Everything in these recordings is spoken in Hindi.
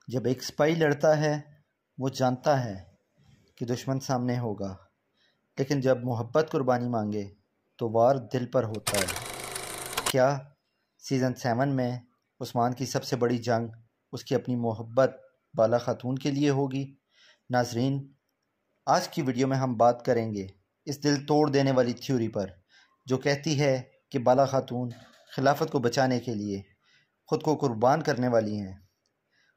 जब एक सिपाही लड़ता है वो जानता है कि दुश्मन सामने होगा, लेकिन जब मोहब्बत कुर्बानी मांगे तो वार दिल पर होता है। क्या सीज़न 7 में उस्मान की सबसे बड़ी जंग उसकी अपनी मोहब्बत बाला खातून के लिए होगी? नाजरीन, आज की वीडियो में हम बात करेंगे इस दिल तोड़ देने वाली थ्योरी पर जो कहती है कि बाला खातून खिलाफत को बचाने के लिए ख़ुद को कुर्बान करने वाली हैं।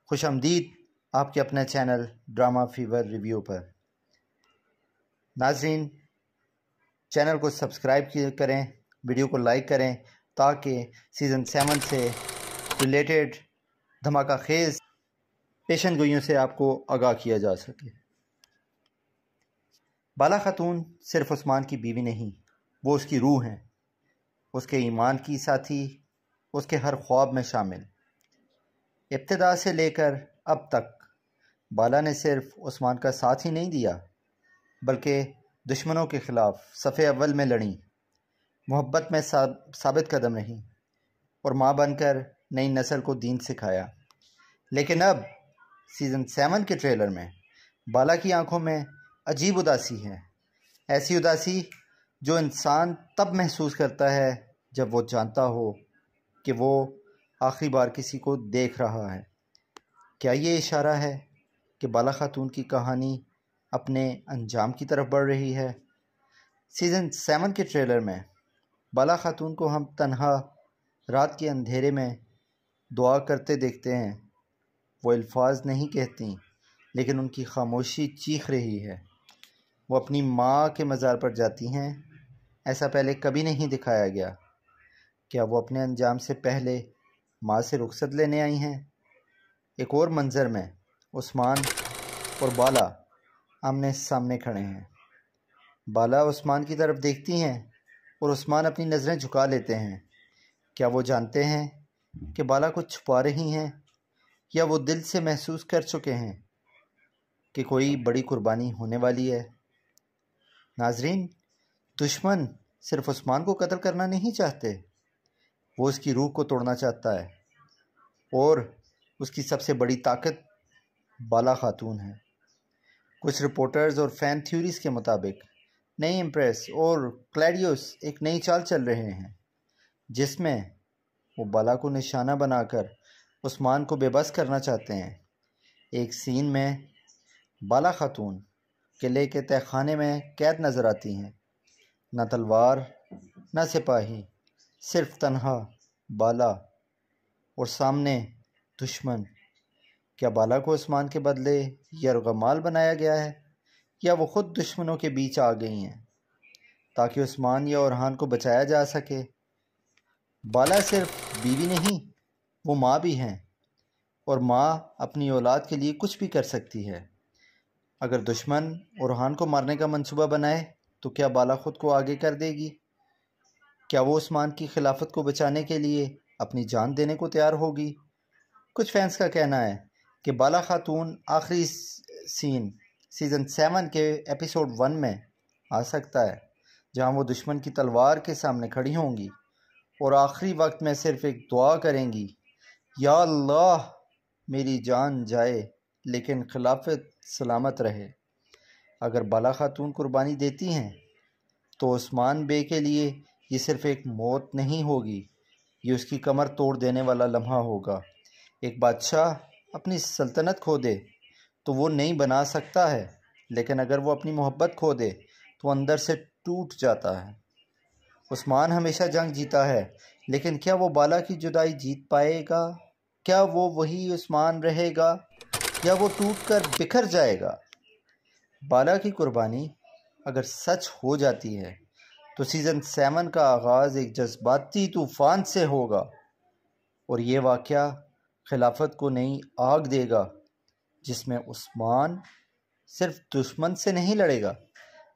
खुशामदीद आपके अपने चैनल ड्रामा फीवर रिव्यू पर। नाजरीन, चैनल को सब्सक्राइब करें, वीडियो को लाइक करें ताकि सीज़न 7 से रिलेटेड धमाका खेज़ पेशन गोइयों से आपको आगाह किया जा सके। बाला खातून सिर्फ उस्मान की बीवी नहीं, वो उसकी रूह हैं, उसके ईमान की साथी, उसके हर ख्वाब में शामिल। इब्तिदा से लेकर अब तक बाला ने सिर्फ उस्मान का साथ ही नहीं दिया बल्कि दुश्मनों के ख़िलाफ़ सफ़े अव्वल में लड़ी, मोहब्बत में साबित कदम रही और माँ बनकर नई नस्ल को दीन सिखाया। लेकिन अब सीज़न 7 के ट्रेलर में बाला की आंखों में अजीब उदासी है, ऐसी उदासी जो इंसान तब महसूस करता है जब वो जानता हो कि वो आखिरी बार किसी को देख रहा है। क्या ये इशारा है कि बाला खातून की कहानी अपने अंजाम की तरफ बढ़ रही है? सीज़न 7 के ट्रेलर में बाला खातून को हम तन्हा रात के अंधेरे में दुआ करते देखते हैं। वो अल्फाज नहीं कहती, लेकिन उनकी खामोशी चीख रही है। वो अपनी माँ के मज़ार पर जाती हैं, ऐसा पहले कभी नहीं दिखाया गया। क्या वो अपने अंजाम से पहले माँ से रुखसत लेने आई हैं? एक और मंज़र में उस्मान और बाला आमने सामने खड़े हैं। बाला उस्मान की तरफ देखती हैं और उस्मान अपनी नज़रें झुका लेते हैं। क्या वो जानते हैं कि बाला कुछ छुपा रही हैं, या वो दिल से महसूस कर चुके हैं कि कोई बड़ी कुर्बानी होने वाली है? नाजरीन, दुश्मन सिर्फ उस्मान को कत्ल करना नहीं चाहते, वो उसकी रूह को तोड़ना चाहता है और उसकी सबसे बड़ी ताकत बाला खातून है। कुछ रिपोर्टर्स और फैन थ्योरीज के मुताबिक नई इम्प्रेस और क्लैडियोस एक नई चाल चल रहे हैं जिसमें वो बाला को निशाना बनाकर उस्मान को बेबस करना चाहते हैं। एक सीन में बाला खातून किले के तहखाने में कैद नज़र आती हैं, न तलवार न सिपाही, सिर्फ तन्हा बाला और सामने दुश्मन। क्या बाला को उस्मान के बदले यरगमाल बनाया गया है, या वो ख़ुद दुश्मनों के बीच आ गई हैं ताकि उस्मान या ओरहान को बचाया जा सके? बाला सिर्फ बीवी नहीं, वो माँ भी हैं, और माँ अपनी औलाद के लिए कुछ भी कर सकती है। अगर दुश्मन ओरहान को मारने का मंसूबा बनाए तो क्या बाला ख़ुद को आगे कर देगी? क्या वो उस्मान की खिलाफत को बचाने के लिए अपनी जान देने को तैयार होगी? कुछ फैंस का कहना है कि बाला खातून आखिरी सीन सीज़न 7 के एपिसोड 1 में आ सकता है, जहां वो दुश्मन की तलवार के सामने खड़ी होंगी और आखिरी वक्त में सिर्फ एक दुआ करेंगी, या अल्लाह मेरी जान जाए लेकिन खिलाफत सलामत रहे। अगर बाला खातून कुर्बानी देती हैं तो उस्मान बे के लिए ये सिर्फ एक मौत नहीं होगी, ये उसकी कमर तोड़ देने वाला लम्हा होगा। एक बादशाह अपनी सल्तनत खो दे तो वो नहीं बना सकता है, लेकिन अगर वो अपनी मोहब्बत खो दे तो अंदर से टूट जाता है। उस्मान हमेशा जंग जीता है, लेकिन क्या वो बाला की जुदाई जीत पाएगा? क्या वो वही उस्मान रहेगा, या वो टूटकर बिखर जाएगा? बाला की कुर्बानी अगर सच हो जाती है तो सीज़न 7 का आगाज़ एक जज्बाती तूफ़ान से होगा और ये वाक़या खिलाफत को नई आग देगा जिसमें उस्मान सिर्फ दुश्मन से नहीं लड़ेगा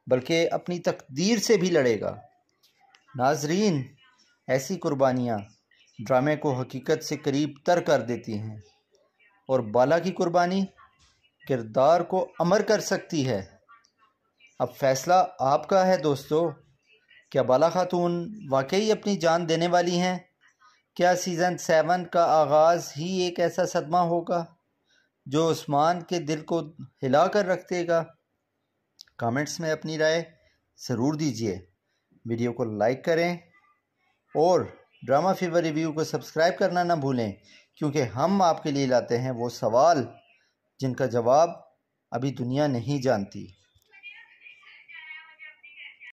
बल्कि अपनी तकदीर से भी लड़ेगा। नाजरीन, ऐसी कुर्बानियाँ ड्रामे को हकीकत से करीब तर कर देती हैं और बाला की कुर्बानी किरदार को अमर कर सकती है। अब फैसला आपका है दोस्तों, क्या बाला खातून वाकई अपनी जान देने वाली हैं? क्या सीज़न 7 का आगाज़ ही एक ऐसा सदमा होगा जो उस्मान के दिल को हिला कर रख देगा? कमेंट्स में अपनी राय ज़रूर दीजिए। वीडियो को लाइक करें और ड्रामा फीवर रिव्यू को सब्सक्राइब करना ना भूलें, क्योंकि हम आपके लिए लाते हैं वो सवाल जिनका जवाब अभी दुनिया नहीं जानती।